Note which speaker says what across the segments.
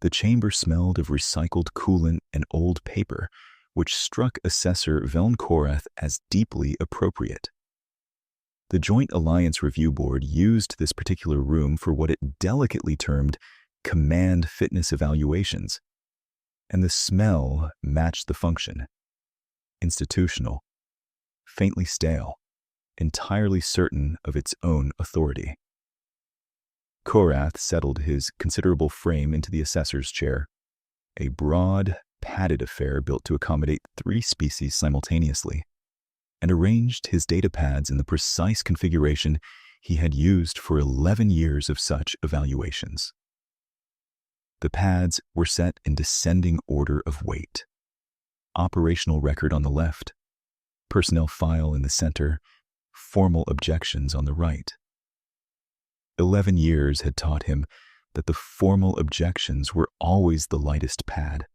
Speaker 1: The chamber smelled of recycled coolant and old paper, which struck Assessor Veln Korath as deeply appropriate. The Joint Alliance Review Board used this particular room for what it delicately termed command fitness evaluations, and the smell matched the function. Institutional, faintly stale, entirely certain of its own authority. Korath settled his considerable frame into the assessor's chair, a broad, padded affair built to accommodate 3 species simultaneously, and arranged his data pads in the precise configuration he had used for 11 years of such evaluations. The pads were set in descending order of weight. Operational record on the left, personnel file in the center, formal objections on the right. 11 years had taught him that the formal objections were always the lightest pad.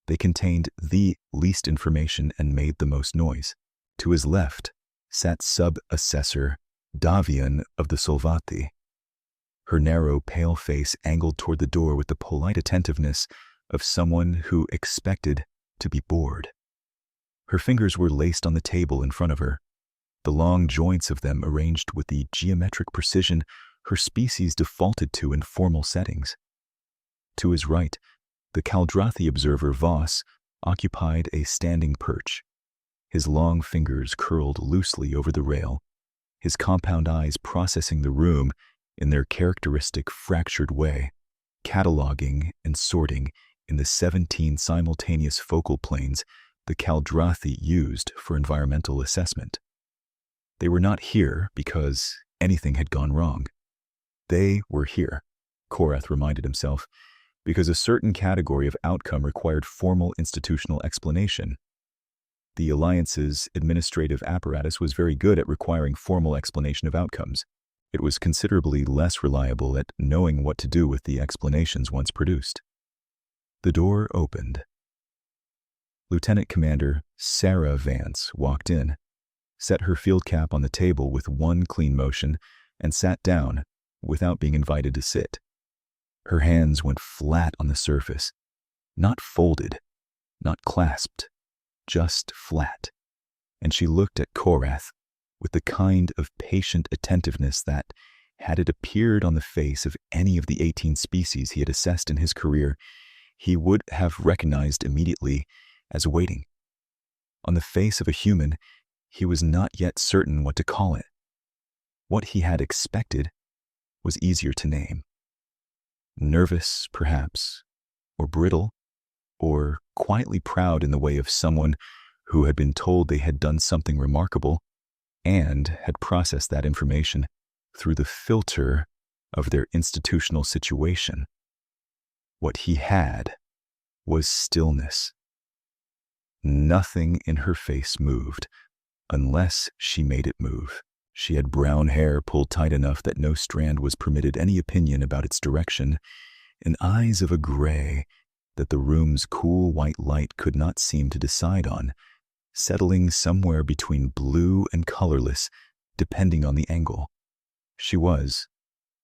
Speaker 1: They contained the least information and made the most noise. To his left sat Sub-Assessor Davian of the Solvati, her narrow, pale face angled toward the door with the polite attentiveness of someone who expected to be bored. Her fingers were laced on the table in front of her, the long joints of them arranged with the geometric precision her species defaulted to in formal settings. To his right, the Kaldrathi observer Voss occupied a standing perch, his long fingers curled loosely over the rail, his compound eyes processing the room in their characteristic fractured way, cataloging and sorting in the 17 simultaneous focal planes the Kaldrathi used for environmental assessment. They were not here because anything had gone wrong. They were here, Korath reminded himself, because a certain category of outcome required formal institutional explanation. The Alliance's administrative apparatus was very good at requiring formal explanation of outcomes. It was considerably less reliable at knowing what to do with the explanations once produced. The door opened. Lieutenant Commander Sarah Vance walked in, set her field cap on the table with one clean motion, and sat down without being invited to sit. Her hands went flat on the surface, not folded, not clasped, just flat, and she looked at Korath with the kind of patient attentiveness that, had it appeared on the face of any of the 18 species he had assessed in his career, he would have recognized immediately as waiting. On the face of a human, he was not yet certain what to call it. What he had expected was easier to name. Nervous, perhaps, or brittle, or quietly proud in the way of someone who had been told they had done something remarkable and had processed that information through the filter of their institutional situation. What he had was stillness. Nothing in her face moved, unless she made it move. She had brown hair pulled tight enough that no strand was permitted any opinion about its direction, and eyes of a gray that the room's cool white light could not seem to decide on, settling somewhere between blue and colorless, depending on the angle. She was,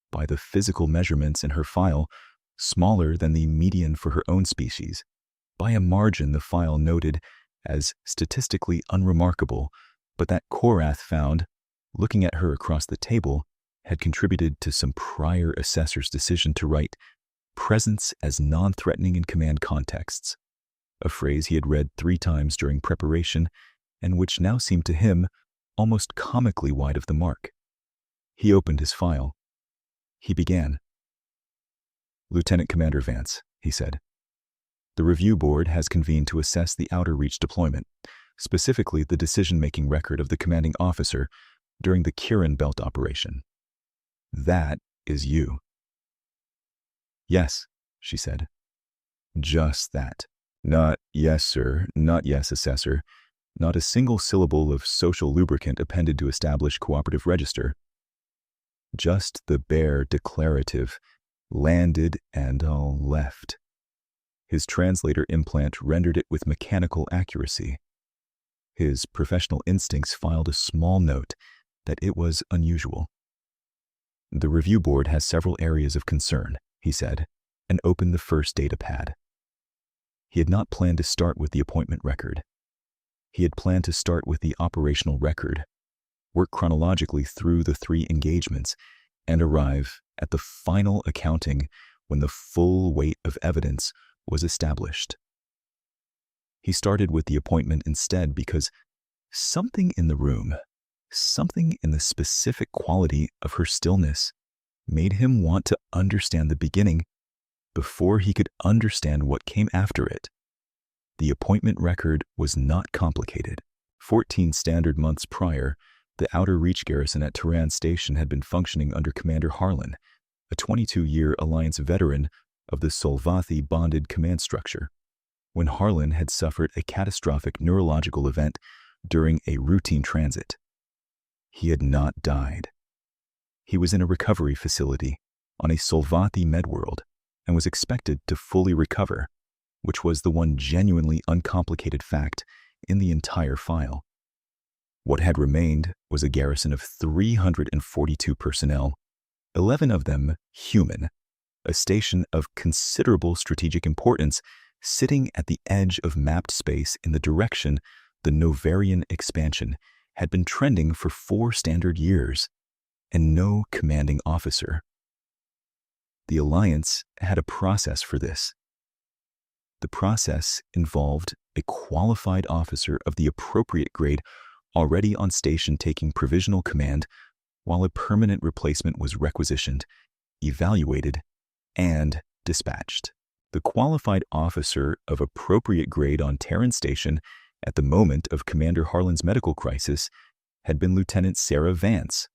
Speaker 1: by the physical measurements in her file, smaller than the median for her own species, by a margin the file noted as statistically unremarkable, but that Korath found, looking at her across the table, had contributed to some prior assessor's decision to write presence as non-threatening in command contexts, a phrase he had read 3 times during preparation and which now seemed to him almost comically wide of the mark. He opened his file. He began. "Lieutenant Commander Vance," he said, "the review board has convened to assess the Outer Reach deployment, specifically the decision-making record of the commanding officer during the Kirin Belt operation. That is you." "Yes," she said. Just that. Not "yes, sir," not "yes, assessor," not a single syllable of social lubricant appended to establish cooperative register. Just the bare declarative, landed and all left. His translator implant rendered it with mechanical accuracy. His professional instincts filed a small note that it was unusual. "The review board has several areas of concern," he said, and opened the first data pad. He had not planned to start with the appointment record. He had planned to start with the operational record, work chronologically through the 3 engagements, and arrive at the final accounting when the full weight of evidence was established. He started with the appointment instead because something in the room, something in the specific quality of her stillness, made him want to understand the beginning before he could understand what came after it. The appointment record was not complicated. 14 standard months prior, the Outer Reach garrison at Tehran Station had been functioning under Commander Harlan, a 22-year Alliance veteran of the Solvathi bonded command structure, when Harlan had suffered a catastrophic neurological event during a routine transit. He had not died. He was in a recovery facility on a Solvathi medworld and was expected to fully recover, which was the one genuinely uncomplicated fact in the entire file. What had remained was a garrison of 342 personnel, 11 of them human, a station of considerable strategic importance sitting at the edge of mapped space in the direction the Novarian expansion had been trending for 4 standard years, and no commanding officer. The Alliance had a process for this. The process involved a qualified officer of the appropriate grade already on station taking provisional command while a permanent replacement was requisitioned, evaluated, and dispatched. The qualified officer of appropriate grade on Terran Station at the moment of Commander Harlan's medical crisis had been Lieutenant Sarah Vance,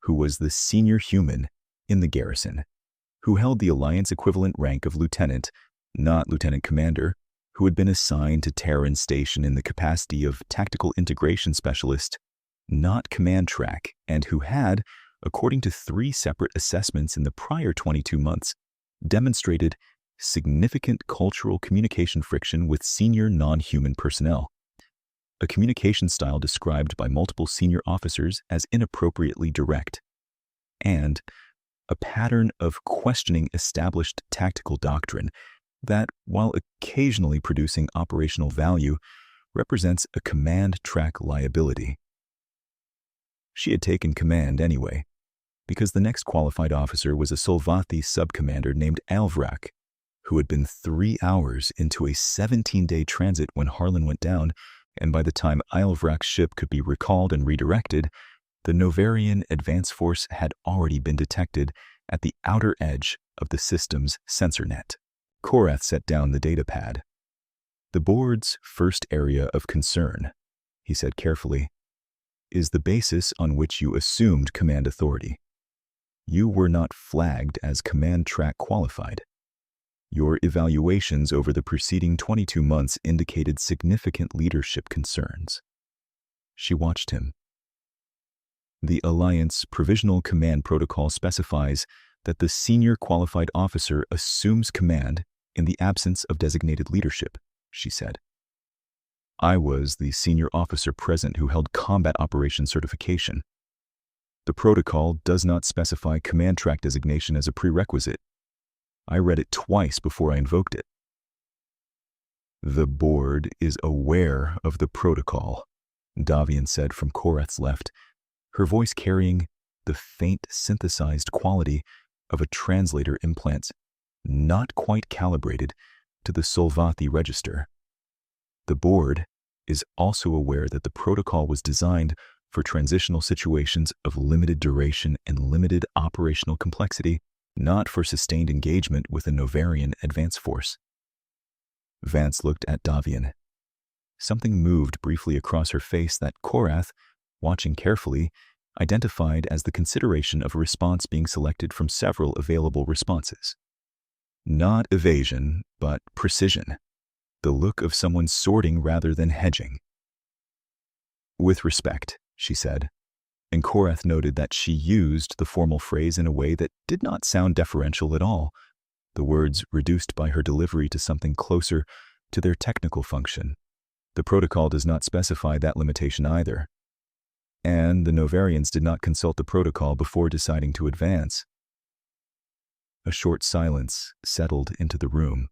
Speaker 1: who was the senior human in the garrison, who held the Alliance equivalent rank of lieutenant, not lieutenant commander, who had been assigned to Terran Station in the capacity of tactical integration specialist, not command track, and who had, according to 3 separate assessments in the prior 22 months, demonstrated significant cultural communication friction with senior non-human personnel, a communication style described by multiple senior officers as inappropriately direct, and a pattern of questioning established tactical doctrine that, while occasionally producing operational value, represents a command track liability. She had taken command anyway, because the next qualified officer was a Solvathi subcommander named Alvrak, who had been 3 hours into a 17-day transit when Harlan went down, and by the time Alvrak's ship could be recalled and redirected, the Novarian advance force had already been detected at the outer edge of the system's sensor net. Korath set down the data pad. The board's first area of concern, he said carefully, is the basis on which you assumed command authority. You were not flagged as command track qualified. Your evaluations over the preceding 22 months indicated significant leadership concerns. She watched him. The Alliance Provisional Command Protocol specifies that the senior qualified officer assumes command in the absence of designated leadership, she said. I was the senior officer present who held combat operations certification. The protocol does not specify command track designation as a prerequisite. I read it twice before I invoked it. The board is aware of the protocol, Davian said from Korath's left, her voice carrying the faint synthesized quality of a translator implant, not quite calibrated to the Solvathi register. The board is also aware that the protocol was designed for transitional situations of limited duration and limited operational complexity, not for sustained engagement with a Novarian advance force. Vance looked at Davian. Something moved briefly across her face that Korath, watching carefully, identified as the consideration of a response being selected from several available responses. Not evasion, but precision. The look of someone sorting rather than hedging. With respect, she said, and Korath noted that she used the formal phrase in a way that did not sound deferential at all, the words reduced by her delivery to something closer to their technical function. The protocol does not specify that limitation either. And the Novarians did not consult the protocol before deciding to advance. A short silence settled into the room.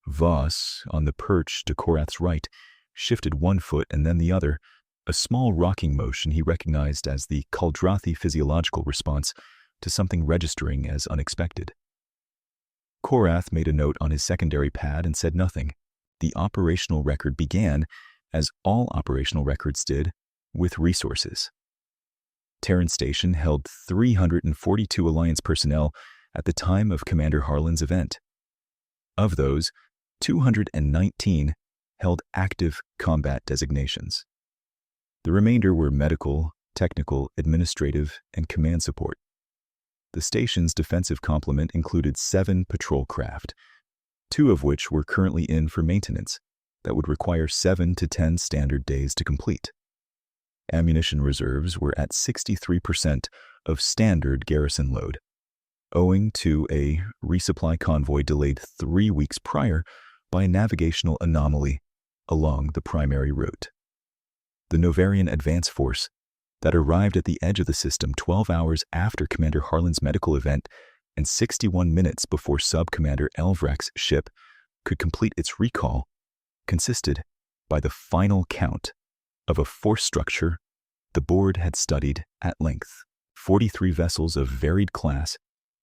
Speaker 1: Voss, on the perch to Korath's right, shifted one foot and then the other, a small rocking motion he recognized as the Kaldrathi physiological response to something registering as unexpected. Korath made a note on his secondary pad and said nothing. The operational record began, as all operational records did, with resources. Terran Station held 342 Alliance personnel at the time of Commander Harlan's event. Of those, 219 held active combat designations. The remainder were medical, technical, administrative, and command support. The station's defensive complement included 7 patrol craft, 2 of which were currently in for maintenance that would require 7 to 10 standard days to complete. Ammunition reserves were at 63% of standard garrison load, owing to a resupply convoy delayed 3 weeks prior by a navigational anomaly along the primary route. The Novarian advance force that arrived at the edge of the system 12 hours after Commander Harlan's medical event and 61 minutes before Sub-Commander Elvrak's ship could complete its recall consisted, by the final count, of a force structure the board had studied at length. 43 vessels of varied class,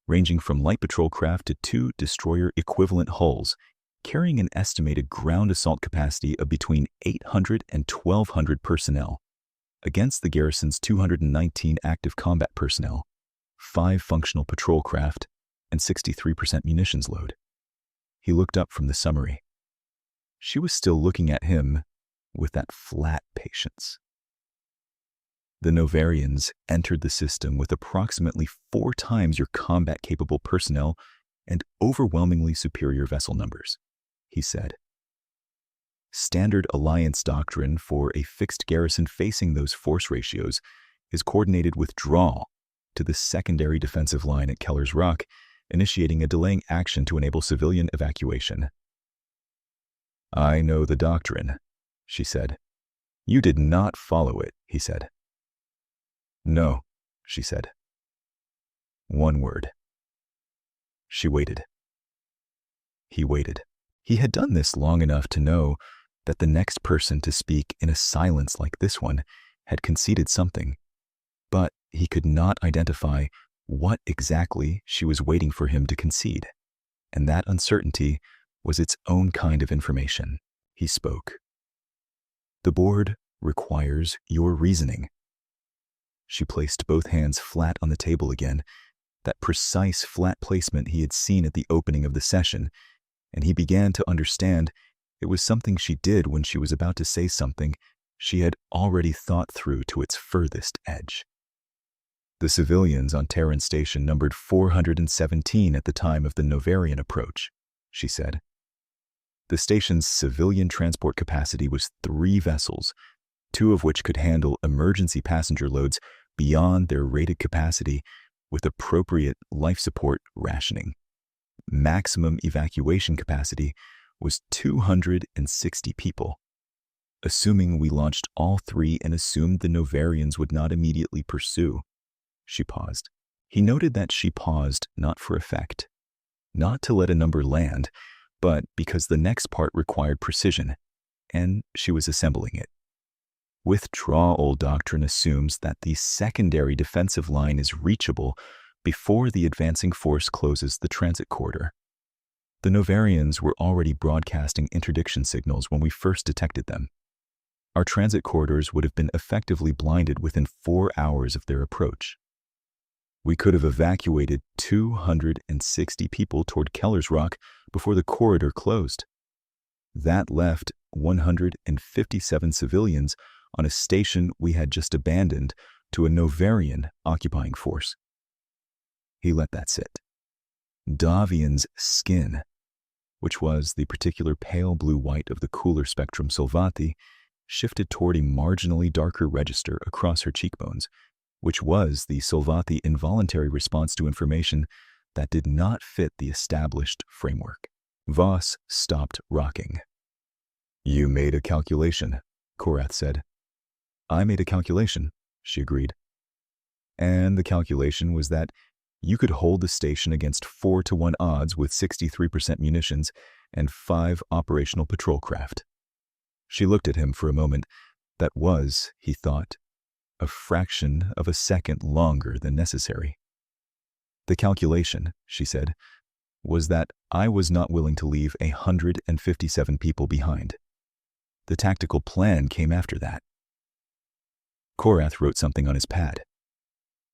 Speaker 1: ranging from light patrol craft to 2 destroyer-equivalent hulls, carrying an estimated ground assault capacity of between 800 and 1,200 personnel, against the garrison's 219 active combat personnel, 5 functional patrol craft, and 63% munitions load. He looked up from the summary. She was still looking at him with that flat patience. The Novarians entered the system with approximately 4 times your combat-capable personnel and overwhelmingly superior vessel numbers, he said. Standard Alliance doctrine for a fixed garrison facing those force ratios is coordinated withdrawal to the secondary defensive line at Keller's Rock, initiating a delaying action to enable civilian evacuation. I know the doctrine, she said. You did not follow it, he said. No, she said. One word. She waited. He waited. He had done this long enough to know that the next person to speak in a silence like this one had conceded something, but he could not identify what exactly she was waiting for him to concede, and that uncertainty was its own kind of information. He spoke. The board requires your reasoning. She placed both hands flat on the table again, that precise flat placement he had seen at the opening of the session, and he began to understand it was something she did when she was about to say something she had already thought through to its furthest edge. The civilians on Terran Station numbered 417 at the time of the Novarian approach, she said. The station's civilian transport capacity was 3 vessels, 2 of which could handle emergency passenger loads beyond their rated capacity with appropriate life support rationing. Maximum evacuation capacity was 260 people. Assuming we launched all 3 and assumed the Novarians would not immediately pursue. She paused. He noted that she paused not for effect, not to let a number land, but because the next part required precision, and she was assembling it. Withdrawal doctrine assumes that the secondary defensive line is reachable before the advancing force closes the transit corridor. The Novarians were already broadcasting interdiction signals when we first detected them. Our transit corridors would have been effectively blinded within 4 hours of their approach. We could have evacuated 260 people toward Keller's Rock before the corridor closed. That left 157 civilians on a station we had just abandoned to a Novarian occupying force. He let that sit. Davian's skin, which was the particular pale blue-white of the cooler spectrum Solvati, shifted toward a marginally darker register across her cheekbones, which was the Solvati involuntary response to information that did not fit the established framework. Voss stopped rocking. You made a calculation, Korath said. I made a calculation, she agreed. And the calculation was that You could hold the station against 4-to-1 odds with 63% munitions and 5 operational patrol craft. She looked at him for a moment. That was, he thought, a fraction of a second longer than necessary. The calculation, she said, was that I was not willing to leave 157 people behind. The tactical plan came after that. Korath wrote something on his pad.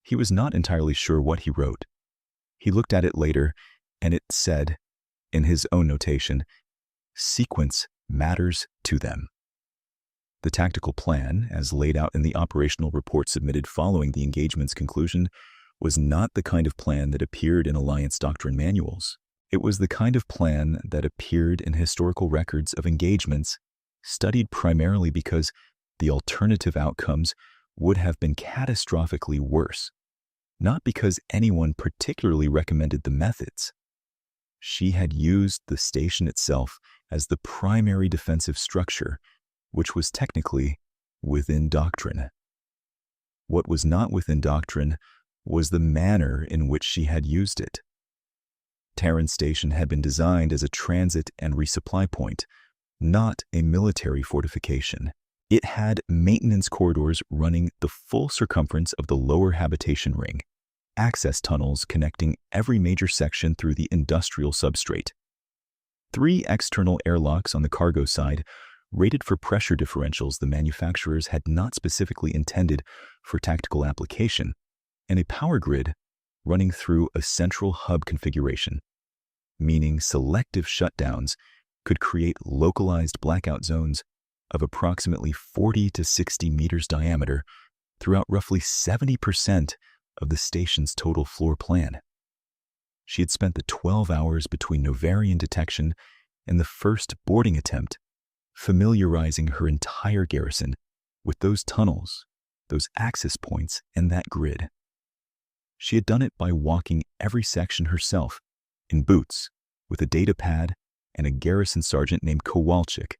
Speaker 1: He was not entirely sure what he wrote. He looked at it later, and it said, in his own notation, "Sequence matters to them." The tactical plan, as laid out in the operational report submitted following the engagement's conclusion, was not the kind of plan that appeared in Alliance doctrine manuals. It was the kind of plan that appeared in historical records of engagements, studied primarily because the alternative outcomes would have been catastrophically worse, not because anyone particularly recommended the methods. She had used the station itself as the primary defensive structure, which was technically within doctrine. What was not within doctrine was the manner in which she had used it. Terran Station had been designed as a transit and resupply point, not a military fortification. It had maintenance corridors running the full circumference of the lower habitation ring, access tunnels connecting every major section through the industrial substrate, 3 external airlocks on the cargo side, rated for pressure differentials the manufacturers had not specifically intended for tactical application, and a power grid running through a central hub configuration, meaning selective shutdowns could create localized blackout zones of approximately 40 to 60 meters diameter throughout roughly 70% of the station's total floor plan. She had spent the 12 hours between Novarian detection and the first boarding attempt familiarizing her entire garrison with those tunnels, those access points, and that grid. She had done it by walking every section herself, in boots, with a data pad and a garrison sergeant named Kowalczyk,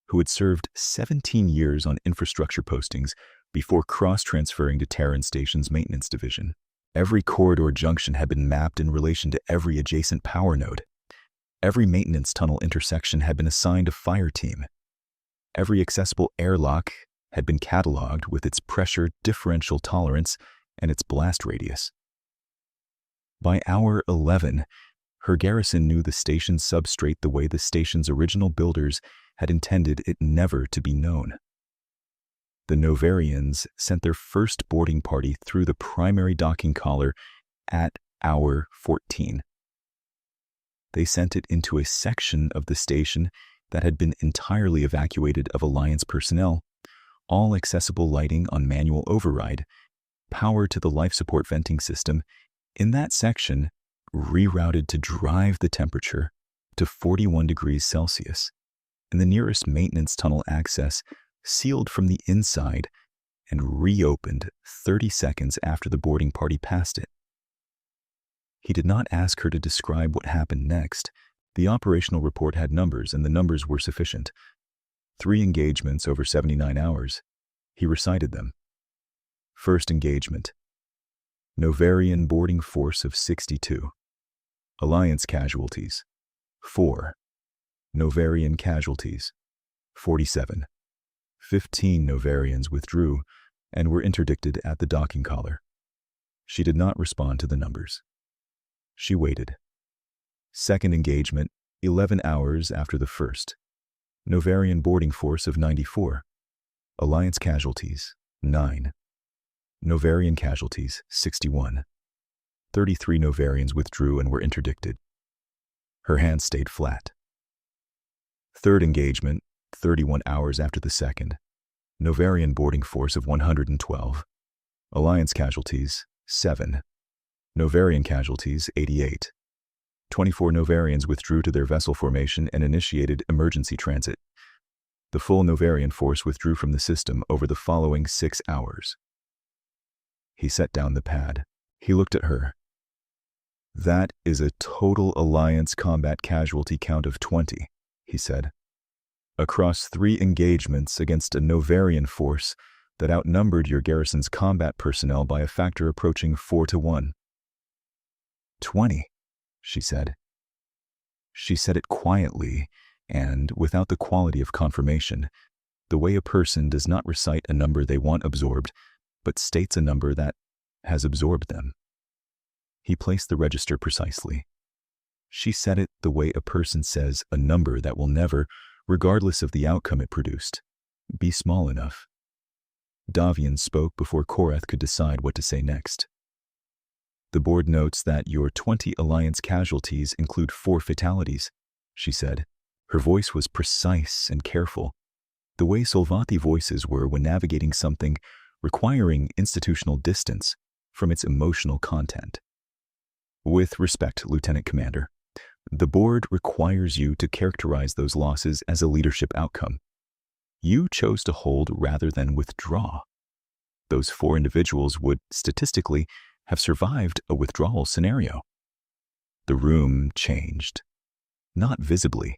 Speaker 1: who had served 17 years on infrastructure postings before cross-transferring to Terran Station's maintenance division. Every corridor junction had been mapped in relation to every adjacent power node. Every maintenance tunnel intersection had been assigned a fire team. Every accessible airlock had been cataloged with its pressure differential tolerance and its blast radius. By hour 11, her garrison knew the station's substrate the way the station's original builders had intended it never to be known. The Novarians sent their first boarding party through the primary docking collar at hour 14. They sent it into a section of the station that had been entirely evacuated of Alliance personnel, all accessible lighting on manual override, power to the life support venting system in that section rerouted to drive the temperature to 41 degrees Celsius, and the nearest maintenance tunnel access sealed from the inside and reopened 30 seconds after the boarding party passed it. He did not ask her to describe what happened next. The operational report had numbers, and the numbers were sufficient. 3 engagements over 79 hours. He recited them. First engagement. Novarian boarding force of 62. Alliance casualties, 4. Novarian casualties, 47. 15 Novarians withdrew and were interdicted at the docking collar. She did not respond to the numbers. She waited. Second engagement, 11 hours after the first. Novarian boarding force of 94. Alliance casualties, 9. Novarian casualties, 61. 33 Novarians withdrew and were interdicted. Her hands stayed flat. Third engagement, 31 hours after the second. Novarian boarding force of 112. Alliance casualties, 7. Novarian casualties, 88. 24 Novarians withdrew to their vessel formation and initiated emergency transit. The full Novarian force withdrew from the system over the following 6 hours. He set down the pad. He looked at her. That is a total Alliance combat casualty count of 20, he said, across 3 engagements against a Novarian force that outnumbered your garrison's combat personnel by a factor approaching 4 to 1. 20, she said. She said it quietly and without the quality of confirmation, the way a person does not recite a number they want absorbed, but states a number that has absorbed them. He placed the register precisely. She said it the way a person says a number that will never, regardless of the outcome it produced, be small enough. Davian spoke before Korath could decide what to say next. The board notes that your 20 Alliance casualties include 4 fatalities, she said. Her voice was precise and careful, the way Solvati voices were when navigating something requiring institutional distance from its emotional content. With respect, Lieutenant Commander, the board requires you to characterize those losses as a leadership outcome. You chose to hold rather than withdraw. Those 4 individuals would, statistically, have survived a withdrawal scenario. The room changed. Not visibly.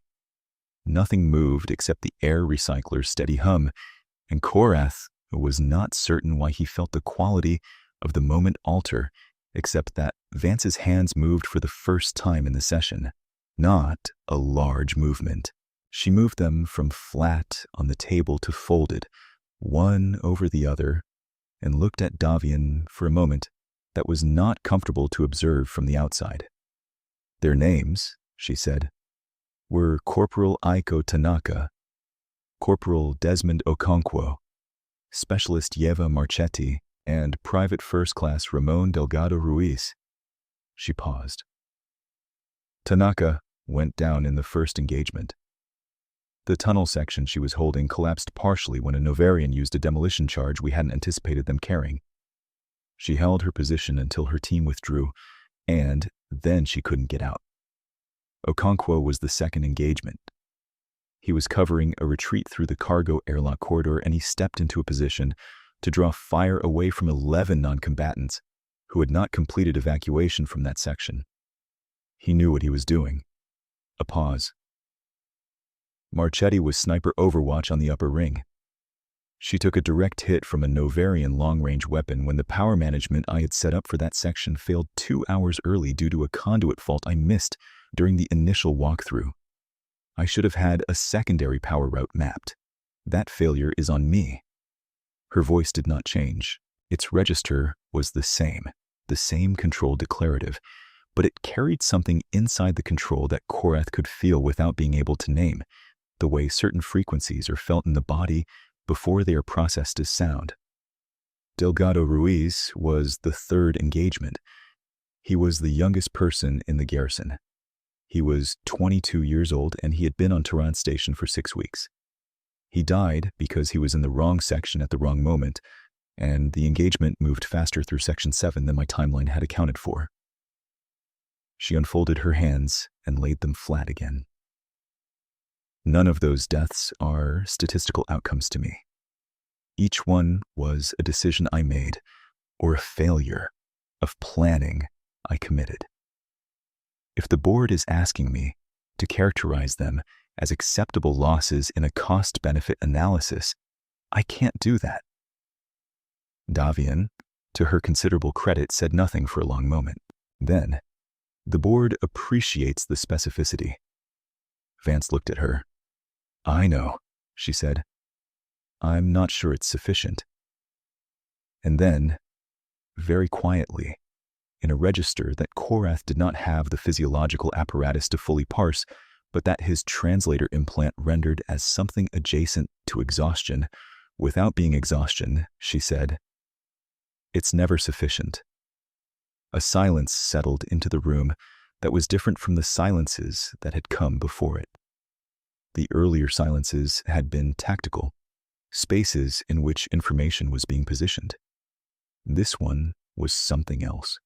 Speaker 1: Nothing moved except the air recycler's steady hum, and Korath was not certain why he felt the quality of the moment alter, except that Vance's hands moved for the first time in the session. Not a large movement. She moved them from flat on the table to folded, one over the other, and looked at Davian for a moment that was not comfortable to observe from the outside. Their names, she said, were Corporal Aiko Tanaka, Corporal Desmond Okonkwo, Specialist Yeva Marchetti, and Private First Class Ramon Delgado Ruiz. She paused. Tanaka went down in the first engagement. The tunnel section she was holding collapsed partially when a Novarian used a demolition charge we hadn't anticipated them carrying. She held her position until her team withdrew, and then she couldn't get out. Okonkwo was the second engagement. He was covering a retreat through the cargo airlock corridor, and he stepped into a position to draw fire away from 11 non-combatants who had not completed evacuation from that section. He knew what he was doing. A pause. Marchetti was sniper overwatch on the upper ring. She took a direct hit from a Novarian long-range weapon when the power management I had set up for that section failed 2 hours early due to a conduit fault I missed during the initial walkthrough. I should have had a secondary power route mapped. That failure is on me. Her voice did not change. Its register was the same control declarative, but it carried something inside the control that Korath could feel without being able to name, the way certain frequencies are felt in the body before they are processed as sound. Delgado Ruiz was the third engagement. He was the youngest person in the garrison. He was 22 years old, and he had been on Tehran Station for 6 weeks. He died because he was in the wrong section at the wrong moment, and the engagement moved faster through Section 7 than my timeline had accounted for. She unfolded her hands and laid them flat again. None of those deaths are statistical outcomes to me. Each one was a decision I made, or a failure of planning I committed. If the board is asking me to characterize them as acceptable losses in a cost-benefit analysis, I can't do that. Davian, to her considerable credit, said nothing for a long moment. Then, the board appreciates the specificity. Vance looked at her. I know, she said. I'm not sure it's sufficient. And then, very quietly, in a register that Korath did not have the physiological apparatus to fully parse, but that his translator implant rendered as something adjacent to exhaustion, without being exhaustion, she said, "It's never sufficient." A silence settled into the room that was different from the silences that had come before it. The earlier silences had been tactical, spaces in which information was being positioned. This one was something else.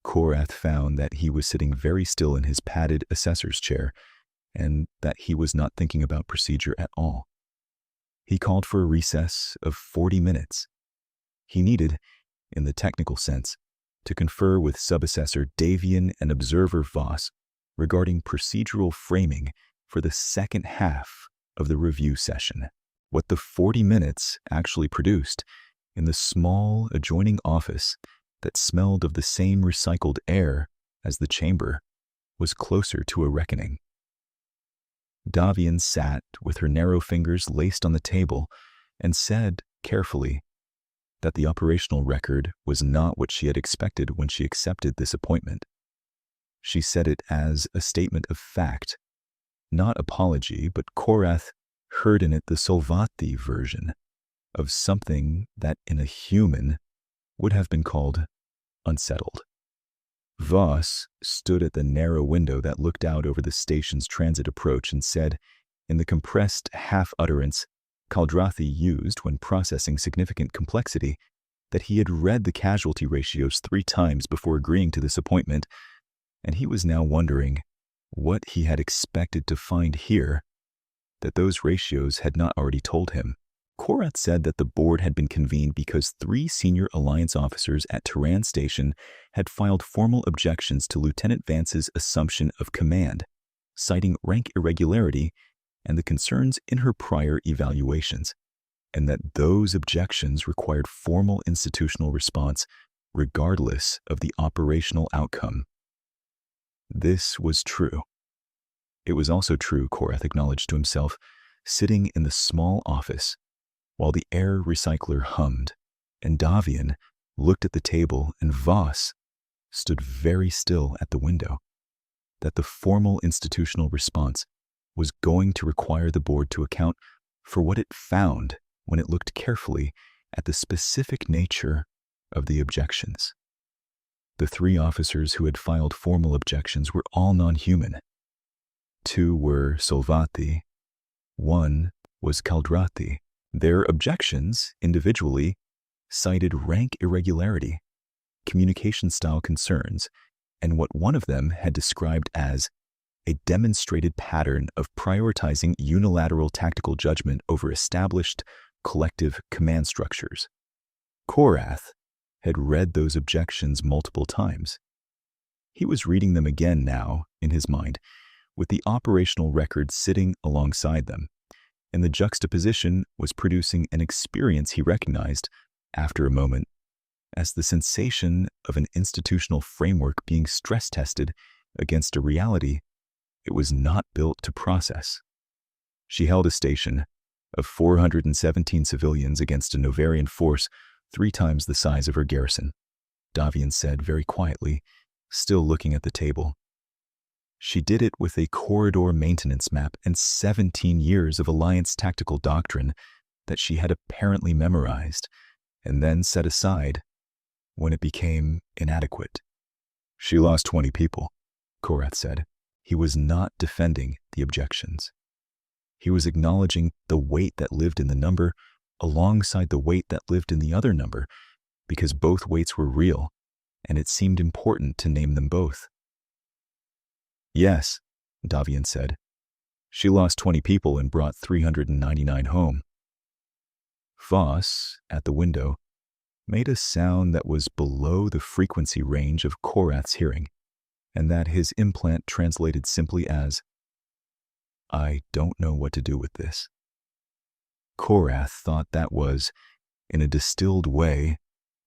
Speaker 1: Korath found that he was sitting very still in his padded assessor's chair, and that he was not thinking about procedure at all. He called for a recess of 40 minutes. He needed, in the technical sense, to confer with Subassessor Davian and Observer Voss regarding procedural framing for the second half of the review session. What the 40 minutes actually produced in the small adjoining office that smelled of the same recycled air as the chamber was closer to a reckoning. Davian sat with her narrow fingers laced on the table and said carefully that the operational record was not what she had expected when she accepted this appointment. She said it as a statement of fact, not apology, but Korath heard in it the Solvati version of something that in a human would have been called unsettled. Voss stood at the narrow window that looked out over the station's transit approach and said, in the compressed half-utterance Kaldrathi used when processing significant complexity, that he had read the casualty ratios 3 times before agreeing to this appointment, and he was now wondering what he had expected to find here that those ratios had not already told him. Korath said that the board had been convened because 3 senior Alliance officers at Tehran Station had filed formal objections to Lieutenant Vance's assumption of command, citing rank irregularity and the concerns in her prior evaluations, and that those objections required formal institutional response regardless of the operational outcome. This was true. It was also true, Korath acknowledged to himself, sitting in the small office while the air recycler hummed, and Davian looked at the table and Voss stood very still at the window, that the formal institutional response was going to require the board to account for what it found when it looked carefully at the specific nature of the objections. The 3 officers who had filed formal objections were all non-human. 2 were Solvati, 1 was Kaldrathi. Their objections, individually, cited rank irregularity, communication style concerns, and what one of them had described as a demonstrated pattern of prioritizing unilateral tactical judgment over established collective command structures. Korath had read those objections multiple times. He was reading them again now, in his mind, with the operational record sitting alongside them, and the juxtaposition was producing an experience he recognized, after a moment, as the sensation of an institutional framework being stress-tested against a reality it was not built to process. She held a station of 417 civilians against a Novarian force 3 times the size of her garrison, Davian said very quietly, still looking at the table. She did it with a corridor maintenance map and 17 years of Alliance tactical doctrine that she had apparently memorized and then set aside when it became inadequate. She lost 20 people, Korath said. He was not defending the objections. He was acknowledging the weight that lived in the number alongside the weight that lived in the other number, because both weights were real, and it seemed important to name them both. Yes, Davian said. She lost 20 people and brought 399 home. Voss, at the window, made a sound that was below the frequency range of Korath's hearing, and that his implant translated simply as, "I don't know what to do with this." Korath thought that was, in a distilled way,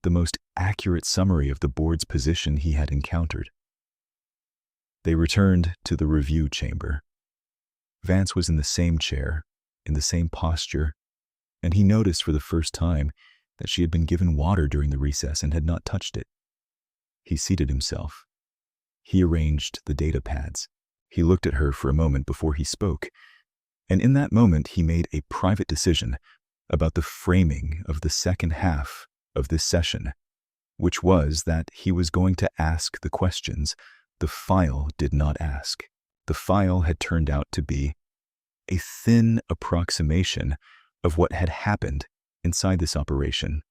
Speaker 1: the most accurate summary of the board's position he had encountered. They returned to the review chamber. Vance was in the same chair, in the same posture, and he noticed for the first time that she had been given water during the recess and had not touched it. He seated himself. He arranged the data pads. He looked at her for a moment before he spoke, and in that moment he made a private decision about the framing of the second half of this session, which was that he was going to ask the questions the file did not ask. The file had turned out to be a thin approximation of what had happened inside this operation,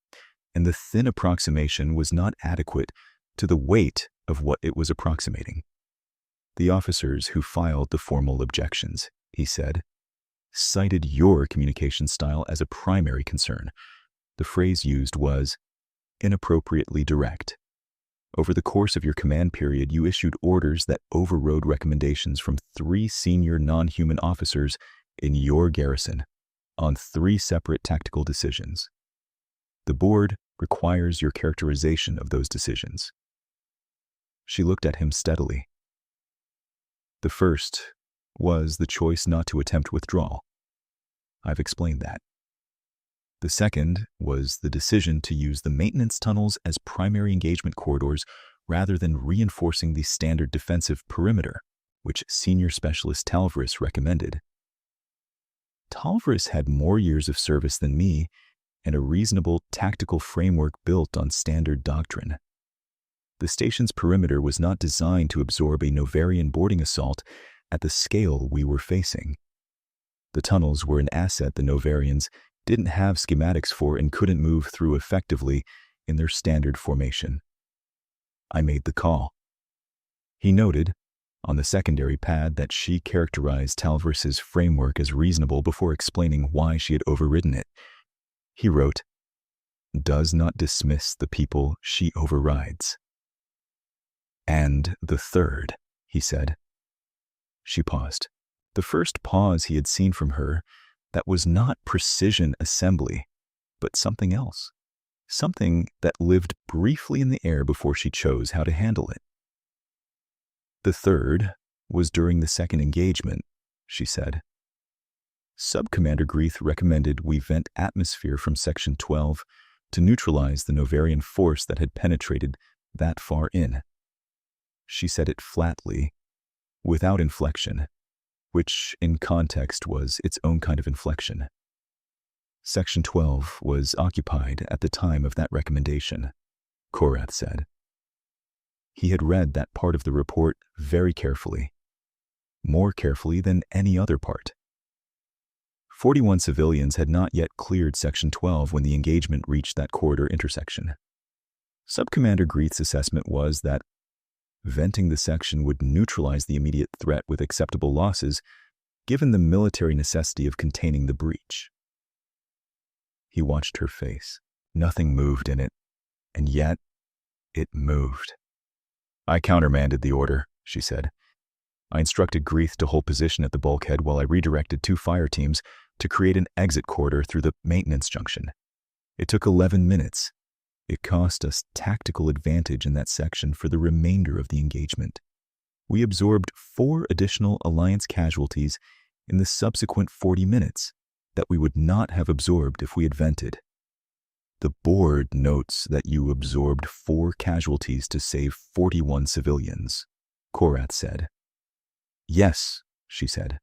Speaker 1: and the thin approximation was not adequate to the weight of what it was approximating. The officers who filed the formal objections, he said, cited your communication style as a primary concern. The phrase used was inappropriately direct. Over the course of your command period, you issued orders that overrode recommendations from 3 senior non-human officers in your garrison on 3 separate tactical decisions. The board requires your characterization of those decisions. She looked at him steadily. The first was the choice not to attempt withdrawal. I've explained that. The second was the decision to use the maintenance tunnels as primary engagement corridors rather than reinforcing the standard defensive perimeter, which Senior Specialist Talvris recommended. Talvris had more years of service than me and a reasonable tactical framework built on standard doctrine. The station's perimeter was not designed to absorb a Novarian boarding assault at the scale we were facing. The tunnels were an asset the Novarians didn't have schematics for and couldn't move through effectively in their standard formation. I made the call. He noted on the secondary pad that she characterized Talvris's framework as reasonable before explaining why she had overridden it. He wrote, "Does not dismiss the people she overrides." "And the third," he said. She paused. The first pause he had seen from her that was not precision assembly, but something else. Something that lived briefly in the air before she chose how to handle it. "The third was during the second engagement," she said. "Subcommander Greith recommended we vent atmosphere from Section 12 to neutralize the Novarian force that had penetrated that far in." She said it flatly, without inflection, which in context was its own kind of inflection. Section 12 was occupied at the time of that recommendation, Korath said. He had read that part of the report very carefully, more carefully than any other part. 41 civilians had not yet cleared Section 12 when the engagement reached that corridor intersection. Subcommander Greith's assessment was that venting the section would neutralize the immediate threat with acceptable losses, given the military necessity of containing the breach. He watched her face. Nothing moved in it, and yet it moved. "I countermanded the order," she said. "I instructed Greith to hold position at the bulkhead while I redirected 2 fire teams to create an exit corridor through the maintenance junction. It took 11 minutes. It cost us tactical advantage in that section for the remainder of the engagement. We absorbed 4 additional Alliance casualties in the subsequent 40 minutes that we would not have absorbed if we had vented. The board notes that you absorbed 4 casualties to save 41 civilians," Korath said. "Yes," she said.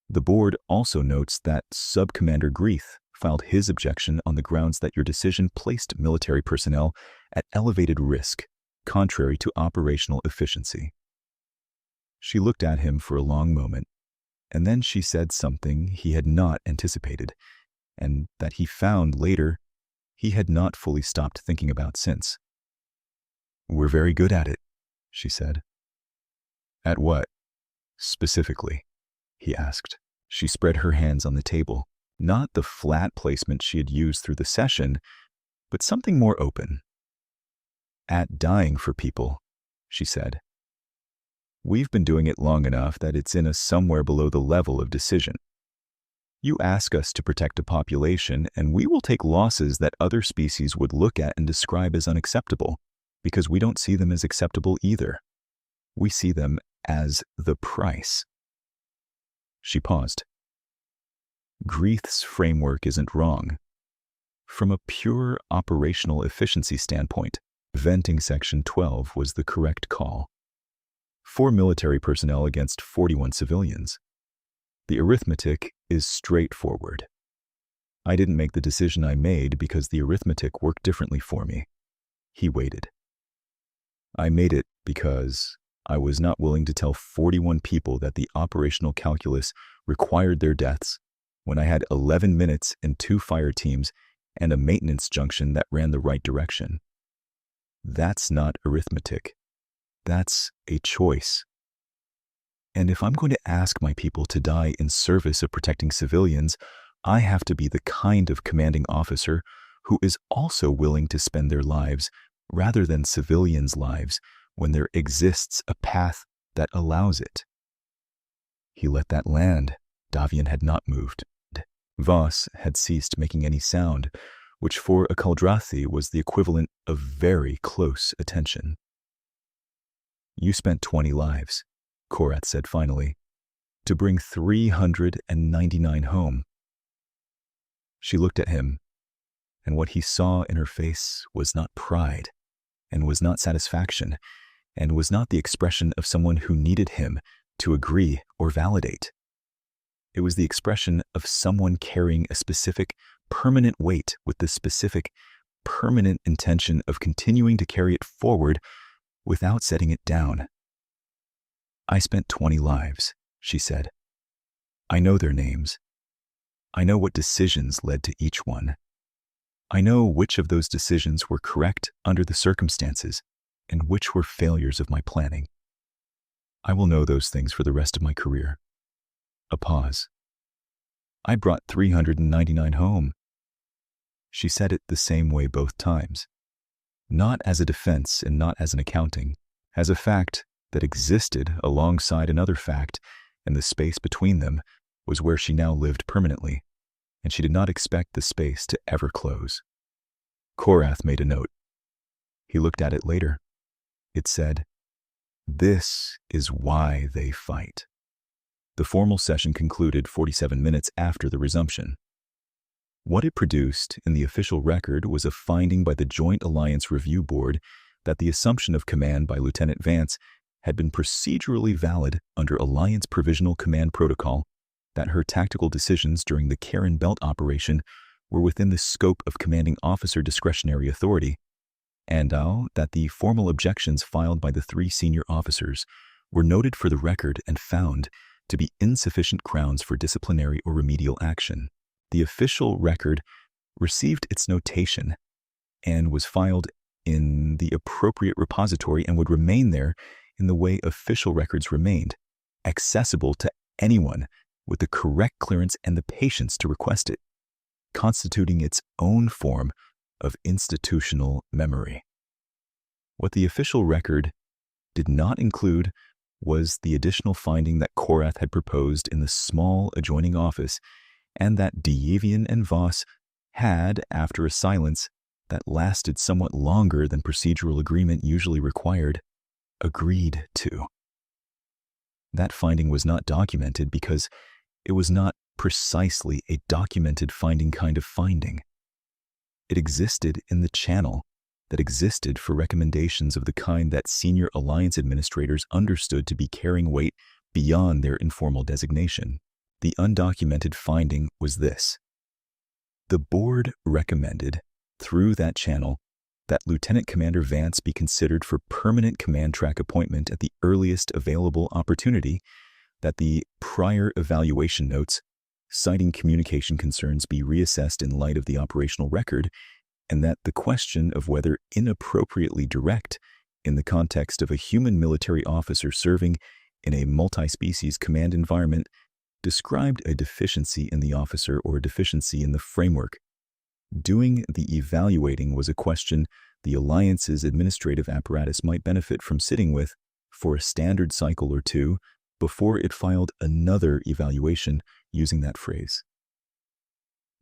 Speaker 1: "The board also notes that Subcommander Greith filed his objection on the grounds that your decision placed military personnel at elevated risk, contrary to operational efficiency." She looked at him for a long moment, and then she said something he had not anticipated, and that he found later he had not fully stopped thinking about since. "We're very good at it," she said. "At what, specifically?" he asked. She spread her hands on the table, not the flat placement she had used through the session, but something more open. "At dying for people," she said. "We've been doing it long enough that it's in us somewhere below the level of decision. You ask us to protect a population, and we will take losses that other species would look at and describe as unacceptable, because we don't see them as acceptable either. We see them as the price." She paused. "Greith's framework isn't wrong. From a pure operational efficiency standpoint, venting Section 12 was the correct call. 4 military personnel against 41 civilians. The arithmetic is straightforward. I didn't make the decision I made because the arithmetic worked differently for me." He waited. "I made it because I was not willing to tell 41 people that the operational calculus required their deaths when I had 11 minutes and 2 fire teams and a maintenance junction that ran the right direction. That's not arithmetic. That's a choice. And if I'm going to ask my people to die in service of protecting civilians, I have to be the kind of commanding officer who is also willing to spend their lives rather than civilians' lives when there exists a path that allows it." He let that land. Davian had not moved. Voss had ceased making any sound, which for a Kaldrathi was the equivalent of very close attention. "You spent 20 lives," Korath said finally, "to bring 399 home." She looked at him, and what he saw in her face was not pride, and was not satisfaction, and was not the expression of someone who needed him to agree or validate. It was the expression of someone carrying a specific, permanent weight with the specific, permanent intention of continuing to carry it forward without setting it down. "I spent 20 lives," she said. "I know their names. I know what decisions led to each one. I know which of those decisions were correct under the circumstances and which were failures of my planning. I will know those things for the rest of my career." A pause. "I brought 399 home." She said it the same way both times, not as a defense and not as an accounting, as a fact that existed alongside another fact, and the space between them was where she now lived permanently, and she did not expect the space to ever close. Korath made a note. He looked at it later. It said, "This is why they fight." The formal session concluded 47 minutes after the resumption. What it produced in the official record was a finding by the Joint Alliance Review Board that the assumption of command by Lieutenant Vance had been procedurally valid under Alliance Provisional Command Protocol, that her tactical decisions during the Karen Belt operation were within the scope of commanding officer discretionary authority, and that the formal objections filed by the 3 senior officers were noted for the record and found to be insufficient grounds for disciplinary or remedial action. The official record received its notation and was filed in the appropriate repository and would remain there in the way official records remained, accessible to anyone with the correct clearance and the patience to request it, constituting its own form of institutional memory. What the official record did not include was the additional finding that Korath had proposed in the small adjoining office, and that D'Yevian and Voss had, after a silence that lasted somewhat longer than procedural agreement usually required, agreed to. That finding was not documented because it was not precisely a documented finding kind of finding. It existed in the channel that existed for recommendations of the kind that senior alliance administrators understood to be carrying weight beyond their informal designation. The undocumented finding was this: the board recommended, through that channel, that Lieutenant Commander Vance be considered for permanent command track appointment at the earliest available opportunity, that the prior evaluation notes citing communication concerns be reassessed in light of the operational record, and that the question of whether inappropriately direct in the context of a human military officer serving in a multi-species command environment described a deficiency in the officer or a deficiency in the framework. Doing the evaluating was a question the Alliance's administrative apparatus might benefit from sitting with for a standard cycle or two before it filed another evaluation using that phrase.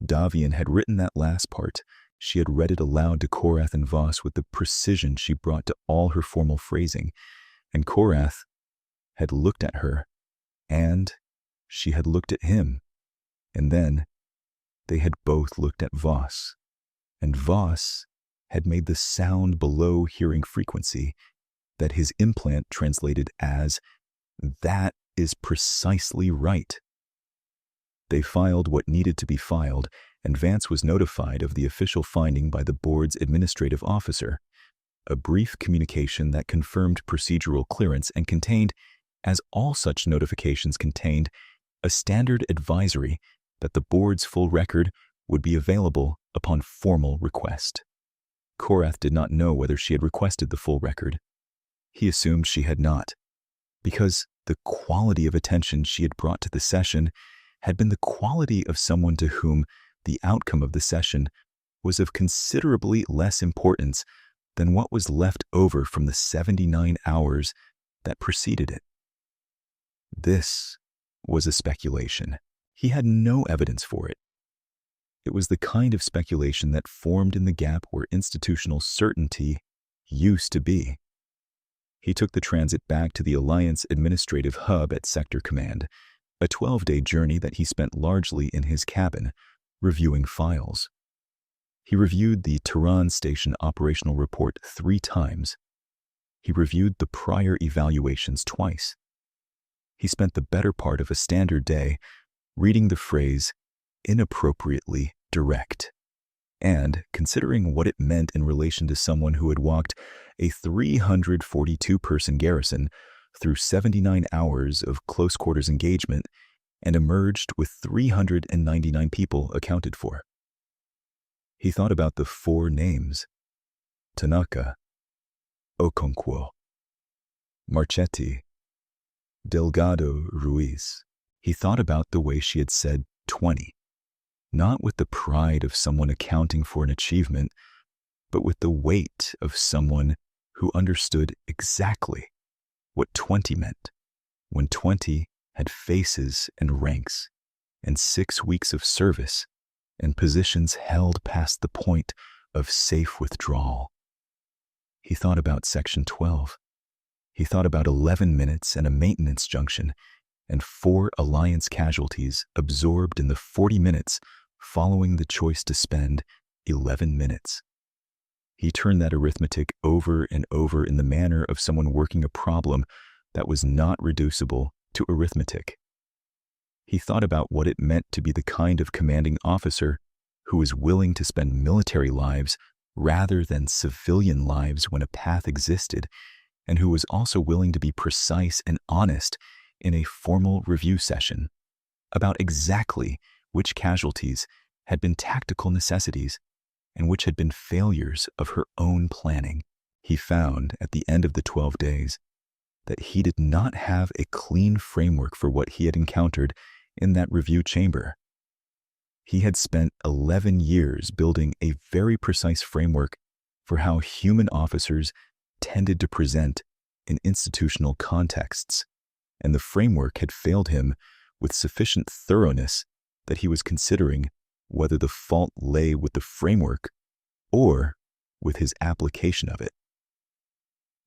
Speaker 1: Davian had written that last part. She had read it aloud to Korath and Voss with the precision she brought to all her formal phrasing, and Korath had looked at her, and she had looked at him, and then they had both looked at Voss, and Voss had made the sound below hearing frequency that his implant translated as, "That is precisely right." They filed what needed to be filed, and Vance was notified of the official finding by the board's administrative officer, a brief communication that confirmed procedural clearance and contained, as all such notifications contained, a standard advisory that the board's full record would be available upon formal request. Korath did not know whether she had requested the full record. He assumed she had not, because the quality of attention she had brought to the session had been the quality of someone to whom the outcome of the session was of considerably less importance than what was left over from the 79 hours that preceded it. This was a speculation. He had no evidence for it. It was the kind of speculation that formed in the gap where institutional certainty used to be. He took the transit back to the Alliance administrative hub at Sector Command, a 12-day journey that he spent largely in his cabin, reviewing files. He reviewed the Tehran Station operational report 3 times. He reviewed the prior evaluations twice. He spent the better part of a standard day reading the phrase, inappropriately direct, and considering what it meant in relation to someone who had walked a 342-person garrison through 79 hours of close-quarters engagement and emerged with 399 people accounted for. He thought about the 4 names: Tanaka, Okonkwo, Marchetti, Delgado Ruiz. He thought about the way she had said 20, not with the pride of someone accounting for an achievement, but with the weight of someone who understood exactly what 20 meant, when 20 had faces and ranks, and 6 weeks of service, and positions held past the point of safe withdrawal. He thought about Section 12. He thought about 11 minutes and a maintenance junction, and 4 Alliance casualties absorbed in the 40 minutes following the choice to spend 11 minutes. He turned that arithmetic over and over in the manner of someone working a problem that was not reducible to arithmetic. He thought about what it meant to be the kind of commanding officer who was willing to spend military lives rather than civilian lives when a path existed, and who was also willing to be precise and honest in a formal review session about exactly which casualties had been tactical necessities and which had been failures of her own planning. He found at the end of the 12 days that he did not have a clean framework for what he had encountered in that review chamber. He had spent 11 years building a very precise framework for how human officers tended to present in institutional contexts, and the framework had failed him with sufficient thoroughness that he was considering whether the fault lay with the framework or with his application of it.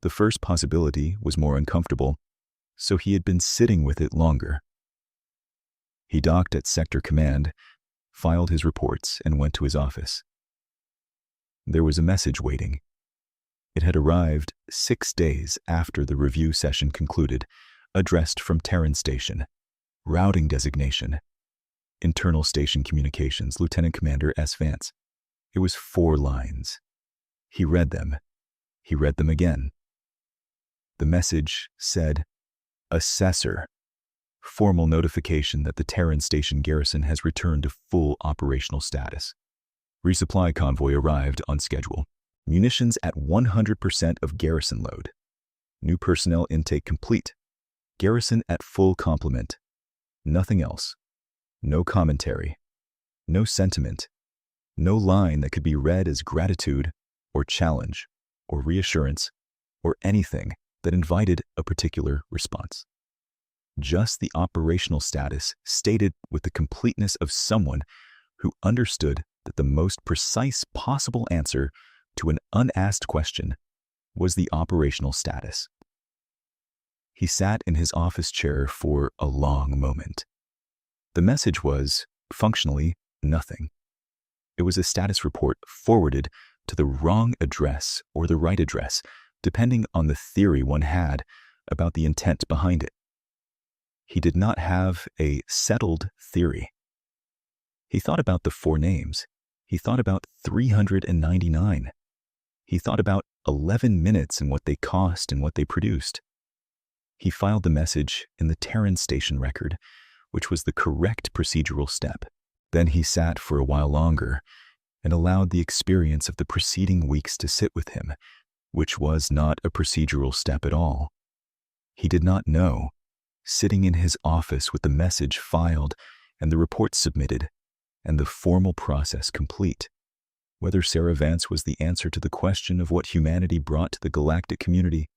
Speaker 1: The first possibility was more uncomfortable, so he had been sitting with it longer. He docked at Sector Command, filed his reports, and went to his office. There was a message waiting. It had arrived 6 days after the review session concluded, addressed from Tehran Station. Routing designation. Internal Station Communications, Lieutenant Commander S. Vance. It was 4 lines. He read them. He read them again. The message said, Assessor. Formal notification that the Tehran Station garrison has returned to full operational status. Resupply convoy arrived on schedule. Munitions at 100% of garrison load. New personnel intake complete. Garrison at full complement. Nothing else. No commentary. No sentiment. No line that could be read as gratitude or challenge or reassurance or anything that invited a particular response. Just the operational status stated with the completeness of someone who understood that the most precise possible answer to an unasked question was the operational status. He sat in his office chair for a long moment. The message was, functionally, nothing. It was a status report forwarded to the wrong address or the right address, depending on the theory one had about the intent behind it. He did not have a settled theory. He thought about the 4 names. He thought about 399. He thought about 11 minutes and what they cost and what they produced. He filed the message in the Tehran Station record, which was the correct procedural step. Then he sat for a while longer and allowed the experience of the preceding weeks to sit with him, which was not a procedural step at all. He did not know, sitting in his office with the message filed and the report submitted and the formal process complete, whether Sarah Vance was the answer to the question of what humanity brought to the galactic community,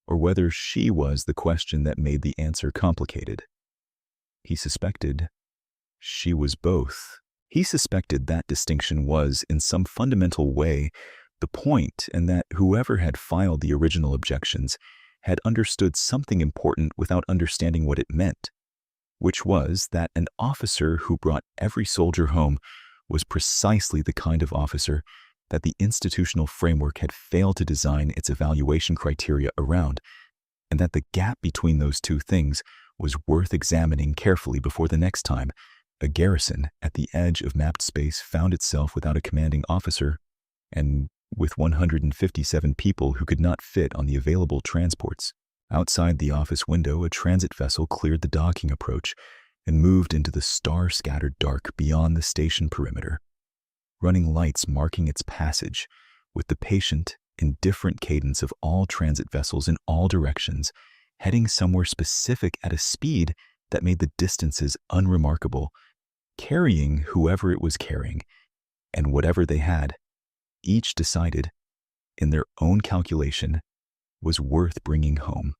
Speaker 1: or whether she was the question that made the answer complicated. He suspected she was both. He suspected that distinction was, in some fundamental way, the point, and that whoever had filed the original objections had understood something important without understanding what it meant, which was that an officer who brought every soldier home was precisely the kind of officer that the institutional framework had failed to design its evaluation criteria around, and that the gap between those two things was worth examining carefully before the next time a garrison at the edge of mapped space found itself without a commanding officer and with 157 people who could not fit on the available transports. Outside the office window, a transit vessel cleared the docking approach and moved into the star-scattered dark beyond the station perimeter, running lights marking its passage with the patient, indifferent cadence of all transit vessels in all directions, heading somewhere specific at a speed that made the distances unremarkable, carrying whoever it was carrying, and whatever they had, each decided, in their own calculation, was worth bringing home.